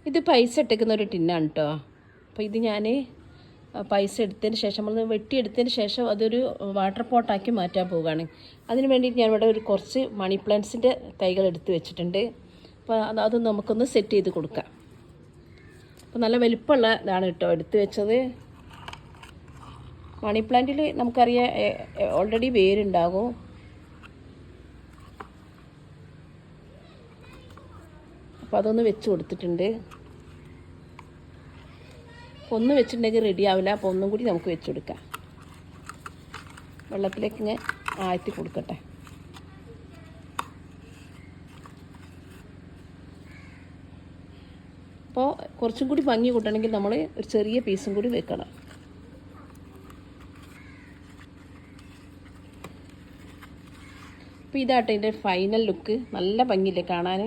ഇത് പൈസ ഇട്ടേക്കുന്ന ഒരു ടിന്നാണ് കേട്ടോ. അപ്പോൾ ഇത് ഞാൻ പൈസ എടുത്തതിന് ശേഷം നമ്മൾ വെട്ടിയെടുത്തതിന് ശേഷം അതൊരു വാട്ടർ പോട്ടാക്കി മാറ്റാൻ പോവുകയാണ്. അതിന് വേണ്ടിയിട്ട് ഞാൻ ഇവിടെ ഒരു കുറച്ച് മണി പ്ലാന്റ്സിൻ്റെ തൈകൾ എടുത്ത് വെച്ചിട്ടുണ്ട്. അപ്പോൾ അത് നമുക്കൊന്ന് സെറ്റ് ചെയ്ത് കൊടുക്കാം. അപ്പോൾ നല്ല വലിപ്പമുള്ള ഇതാണ് കേട്ടോ എടുത്ത് വെച്ചത്. മണി പ്ലാന്റിൽ നമുക്കറിയാം ഓൾറെഡി വേരുണ്ടാകും. അപ്പോൾ അതൊന്ന് വെച്ച് കൊടുത്തിട്ടുണ്ട്. ഒന്ന് വെച്ചിട്ടുണ്ടെങ്കിൽ റെഡി ആവില്ല. അപ്പോൾ ഒന്നും കൂടി നമുക്ക് വെച്ച് കൊടുക്കാം. വെള്ളത്തിലേക്ക് ഇങ്ങനെ ആഴ്ത്തി കൊടുക്കട്ടെ. അപ്പോൾ കുറച്ചും കൂടി ഭംഗി കൂട്ടണമെങ്കിൽ നമ്മൾ ഒരു ചെറിയ പീസും കൂടി വെക്കണം. അപ്പോൾ ഇതാട്ടെ ഇതിൻ്റെ ഫൈനൽ ലുക്ക്. നല്ല ഭംഗിയില്ലേ കാണാൻ.